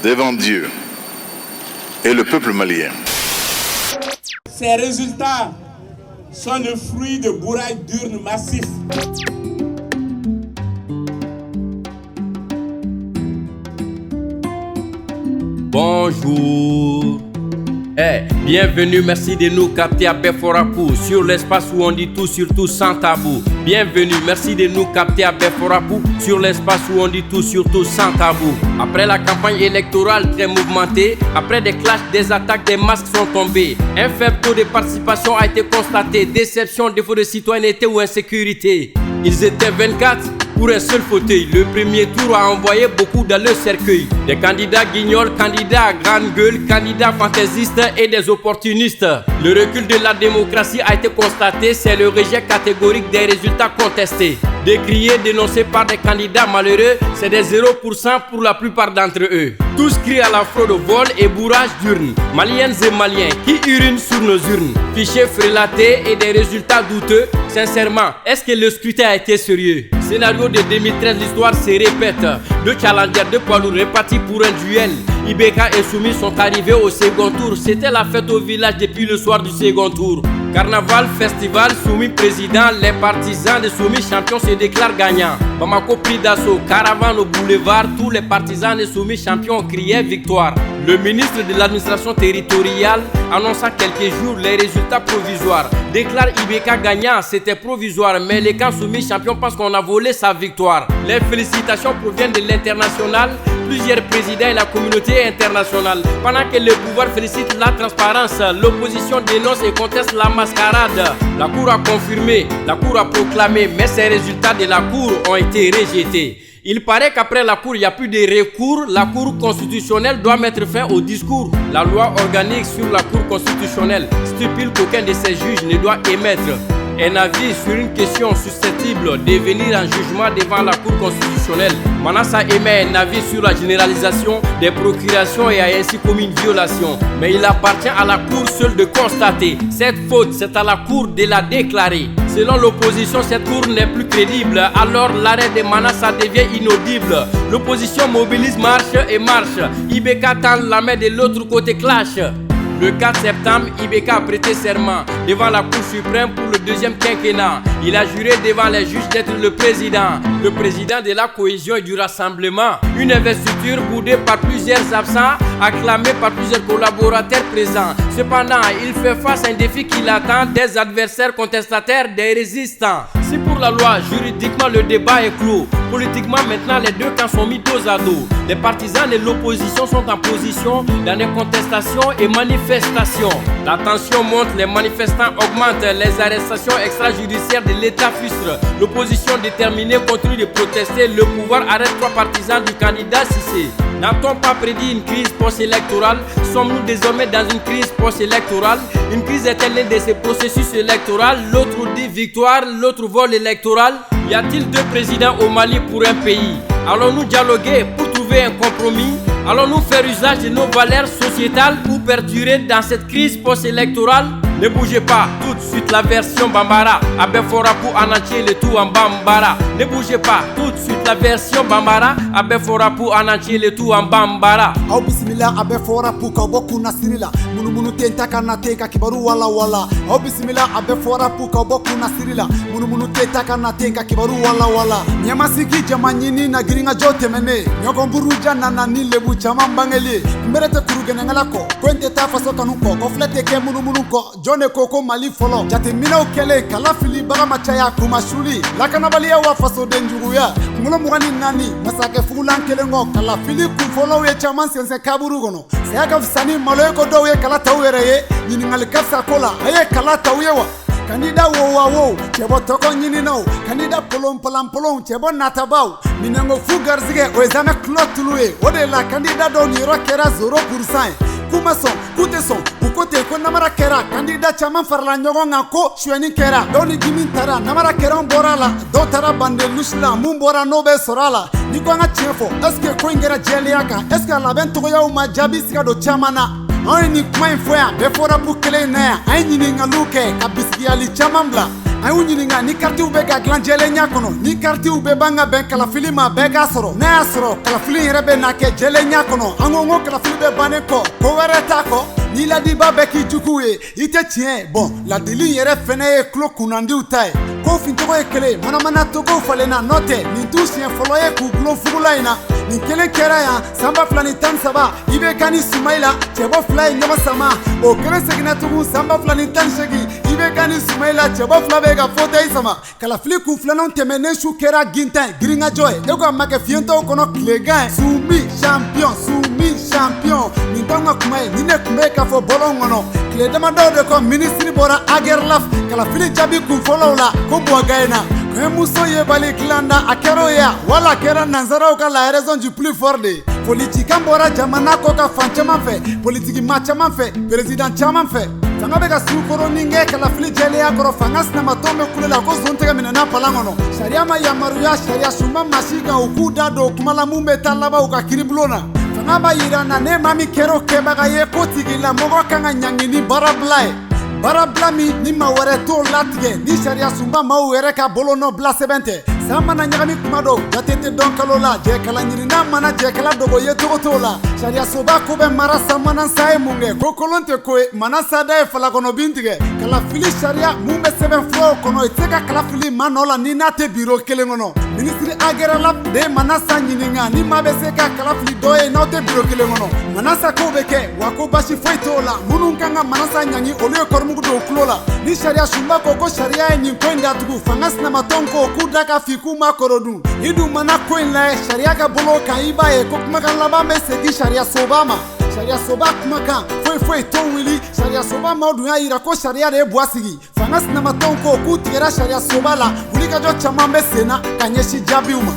devant Dieu et le peuple malien. Ces résultats sont le fruit de bourrages d'urnes massifs. Bonjour. Bienvenue, merci de nous capter à Beforapou, sur l'espace où on dit tout, surtout sans tabou. Bienvenue, merci de nous capter à Beforapou, sur l'espace où on dit tout, surtout sans tabou. Après la campagne électorale très mouvementée, après des clashs, des attaques, des masques sont tombés. Un faible taux de participation a été constaté, déception, défaut de citoyenneté ou insécurité. Ils étaient 24 pour un seul fauteuil. Le premier tour a envoyé beaucoup dans le cercueil. Des candidats guignols, candidats à grande gueule, candidats fantaisistes et des opportunistes. Le recul de la démocratie a été constaté, c'est le rejet catégorique des résultats contestés. Décriés, dénoncés par des candidats malheureux, c'est des 0% pour la plupart d'entre eux. Tous crient à la fraude, vol et bourrage d'urnes. Maliennes et Maliens qui urinent sur nos urnes. Fichiers frélatés et des résultats douteux. Sincèrement, est-ce que le scrutin a été sérieux? Scénario de 2013, l'histoire se répète. Deux challengers, deux poids lourds répartis pour un duel. Ibeka et Soumis sont arrivés au second tour. C'était la fête au village depuis le soir du second tour. Carnaval, festival, Soumis président, les partisans de Soumis champions se déclarent gagnants. Bamako pris d'assaut, caravane au boulevard, tous les partisans de Soumis champions criaient victoire. Le ministre de l'administration territoriale annonça quelques jours les résultats provisoires. Déclare Ibeka gagnant, c'était provisoire, mais les camps Soumis champions pensent qu'on a volé sa victoire. Les félicitations proviennent de l'international, plusieurs présidents et la communauté internationale. Pendant que le pouvoir félicite la transparence, l'opposition dénonce et conteste la mascarade. La Cour a confirmé, la Cour a proclamé, mais ces résultats de la Cour ont été rejetés. Il paraît qu'après la Cour, il n'y a plus de recours. La Cour constitutionnelle doit mettre fin au discours. La loi organique sur la Cour constitutionnelle stipule qu'aucun de ses juges ne doit émettre un avis sur une question susceptible de venir en jugement devant la Cour constitutionnelle. Manassa émet un avis sur la généralisation des procurations et a ainsi commis une violation. Mais il appartient à la Cour seule de constater cette faute, c'est à la Cour de la déclarer. Selon l'opposition, cette Cour n'est plus crédible, alors l'arrêt de Manassa devient inaudible. L'opposition mobilise, marche et marche. Ibeka tend la main de l'autre côté, clash. Le 4 septembre, Ibeka a prêté serment devant la Cour suprême pour le deuxième quinquennat. Il a juré devant les juges d'être le président de la cohésion et du rassemblement. Une investiture boudée par plusieurs absents, acclamée par plusieurs collaborateurs présents. Cependant, il fait face à un défi qui l'attend, des adversaires contestataires, des résistants. Si pour la loi, juridiquement le débat est clos, politiquement maintenant les deux camps sont mis dos à dos. Les partisans de l'opposition sont en position dans des contestations et manifestations. La tension monte, les manifestants augmentent, les arrestations extrajudiciaires de l'État frustrent. L'opposition déterminée continue de protester, le pouvoir arrête 3 partisans du candidat Cissé. N'a-t-on pas prédit une crise post-électorale? Sommes-nous désormais dans une crise post-électorale? Une crise est-elle née de ces processus électoraux? L'autre dit victoire, l'autre vol électoral. Y a-t-il 2 présidents au Mali pour un pays? Allons-nous dialoguer pour trouver un compromis? Allons-nous faire usage de nos valeurs sociétales ou perdurer dans cette crise post-électorale? Ne bougez pas, tout de suite la version Bambara. Abeforapou en entier, le tout en Bambara. Ne bougez pas, tout de suite la version Bambara. Abeforapou en entier, le tout en Bambara. Au bismillah, Abeforapou, Kaboku Nasirila. Munu tenta kanate kakibaru wala wala. Au bismillah, Abeforapou, Kaboku Nasirila. Munu tenta kanate kakibaru wala wala. Nyamasiki jamanyini na giringa jote mene. Nyogomburuja nanani lebu chamambangeli. Mberete kurugenengalako. Kwente tafaso kanuko. Koflete ke munu ko. Jone koko Mali folo jate minao kele kalafili baga machaya kumashuli lakanabaliya wa faso denjuguya mulo mugani nani masake fulan kelengo kalafili kufolo ye chaman sense kaburu gono sayaka fsani maloyeko do ye kala tawere nyini ngal kafsa kola aye kala tawewa kandida wo chebo toko nyini no kandida polon chebo natabau minengo fugarzige oezame klotuluwe ode la kandida do ni rokera 0%. Kumason, kuteson, ukote ko namara kera candidat chaman farla nyogonga ko shweni kera doni jimin tara namara kera borala do tara bande lusla mun bora no be sorala ni ko nga chefo eske ko ingera jeliaka eske la ben to ya uma jabisiga do chamana ay ni kuma infoya be fora bukele na ay ni ngaluke kabisiga ali chamambla an y'u ɲininga ni karitiw bɛ ka dilan jɛlenya kɔnɔ ni karitiw bɛ ban ka bɛn kalafili ma bɛɛ k'a sɔrɔ n'a y'a sɔrɔ kalafili yɛrɛ bɛ na kɛ jɛlenya kɔnɔ an ko n ko kalafili bɛ bannen kɔ ko wɛrɛ t'a kɔ ni ladiba bɛ k'i juguw ye i tɛ tiɲɛ bon ladili yɛrɛ fɛnɛ ye tulo kunnandiw ta ye ko fincogo ye kelen manamana togow falenna nɔ tɛ nin t'u siɲɛ fɔlɔ ye k'u gulon fugula in na nin kelen kɛra yan san 2013 i bɛ ka ni Sumayila cɛbɔ 2 ye ɲɔgɔn sama o kelen seginna tugun san 2018 i bɛ ka ni Sumayila cɛbɔ 2 bɛ ka fauteuil sama kalafili kun filananw tɛmɛnen su kɛra gintan giringajɔ ye e ko a ma kɛ fiyentɔw kɔnɔ tilegan ye Sumi champion nin t'anw ka kuma ye ni ne kun bɛ k'a fɔ bɔlɔn kɔnɔ tile damadɔ de kɔ minisiri bɔra Agerlaf kalafili jaabi kun fɔlɔw la ko Bouagaina ko muso ye bali dilanda a kɛra o ye wala a kɛra nanzaraw ka la raison du plus fort de politikan bɔra jamana kɔ ka fan caman fɛ politiki maa caman fɛ président caman fɛ fanga bɛ ka sukɔrɔnin kɛ kalafili jɛlenya kɔrɔ fanga sinamatɔn bɛ kule la ko zon tɛgɛ minɛna palan kɔnɔ sariya ma yamaruya sariya sunba masi kan u k'u da don kuma la mun bɛ taa laban u ka kiribulon na fanga b'a yira na ne maa min kɛra o kɛbaga ye ko tigilamɔgɔ kan ka ɲangi ni baarabila ye baarabila min ni maa wɛrɛ t'o latigɛ ni sariya sunba maaw yɛrɛ ka bolonɔ bila sɛbɛn tɛ san mana ɲagami kuma dɔw jate tɛ dɔn kalo la jɛkala ɲinina mana jɛkala dogo ye cogo t'o la sariya soba ko bɛ mara san mana sa ye mun kɛ ko kolon tɛ ko ye mana sada ye falakɔnɔ bin tigɛ kalafili sariya mun bɛ sɛbɛn furaw kɔnɔ i tɛ se ka kalafili maa nɔ la ni n'a tɛ biro kelen kɔnɔ minisiri Agerlaf de ye manasa ɲininga ni maa bɛ se ka kalafili dɔ ye n'aw tɛ biro kelen kɔnɔ manasa kow bɛ kɛ wa ko basi foyi t'o la minnu kan ka manasa ɲangi olu ye kɔrɔmugu don tulo la ni sariya sunba ko ko sariya ye nin ko in datugu fanga sinamatɔn ko k'u da ka fi k'u ma kɔrɔ dun i dun mana ko in layɛ sariya ka bolo kan i b'a ye ko kumakan laban bɛ segin sariya soba ma sariya soba kumakan foyi t'o wuli sariya soba maaw dun y'a yira ko sariya de ye buwa sigi fanga sinamatɔn ko k'u tigɛra sariya soba la wulikajɔ caman bɛ sen na ka ɲɛsin jaabiw ma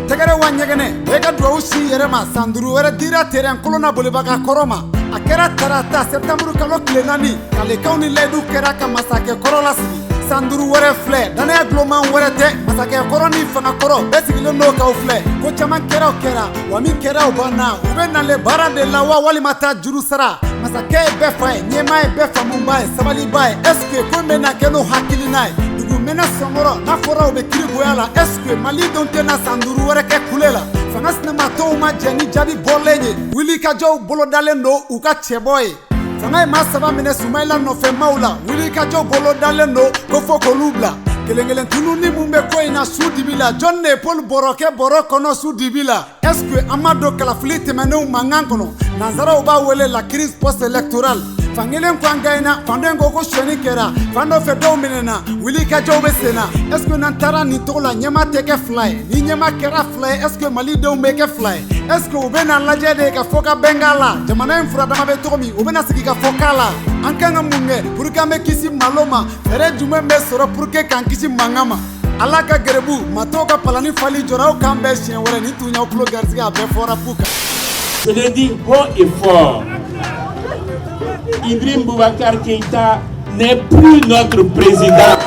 tɛgɛrɛ wa ɲɛgɛnɛ bɛɛ ka duwawu si yɛrɛ ma san 5 wɛrɛ dira terɛn kolonna bolibaga kɔrɔ ma a kɛra tarata septembre kalo tile 4 kalekaw ni layidu kɛra ka masakɛ kɔrɔ lasigi san 5 wɛrɛ filɛ danaya guloman wɛrɛ tɛ masakɛ kɔrɔ ni fanga kɔrɔ bɛɛ sigilen n'o k'aw filɛ ko caman kɛra o kɛra wa min kɛra o banna u bɛ nale baara de la wa walima taa juru sara masakɛ ye bɛɛ fa ye ɲɛmaa ye bɛɛ faamuba ye sabaliba ye est ce que ko bɛ na kɛ n'o hakilina ye dugu mɛnɛ sɔnkɔrɔ n'a fɔra u bɛ kirigoya la est ce que malidenw tɛna san 5 wɛrɛ kɛ kule la fanga sinamatɔw ma jɛ ni jaabi bɔlen ye wulikajɔw bolo dalen don u ka cɛbɔ ye fanga ye maa 3 minɛ Sumayila nɔfɛ maaw la wulikajɔw bolo dalen don ko fɔ k'olu bila kelen tununi mun bɛ ko in na su dibi la jɔn de ye Paul Bɔrɔkɛ bɔrɔ kɔnɔ su dibi la est ce que an ma don kalafili tɛmɛnenw mankan kɔnɔ nanzaraw b'a wele la crise post électorale fankelen ko an gagné fan dɔ in ko sonyani kɛra fan dɔ fɛ dɔw minɛna wulikajɔw bɛ sen na est ce que n'an taara nin togo la ɲɛma tɛ kɛ 2 ye ni ɲɛma kɛra 2 ye est ce que malidenw bɛ kɛ 2 ye est ce que u bɛna lajɛ de ka fɔ ka bɛn k'a la jamana in furadama bɛ cogo min u bɛna sigi ka fɔ k'a la an kan ka mun kɛ pour que an bɛ kisi malo ma fɛɛrɛ jumɛn bɛ sɔrɔ pour que k'an kisi mankan ma ala ka gɛrɛbu matɔw ka palani fali jɔra aw kan bɛɛ siɲɛ wɛrɛ ni tun y'aw tulo garisɛgɛ a bɛɛ fɔra pu kan. Je le dis haut et fort, Idriss Boubacar Keïta n'est plus notre président.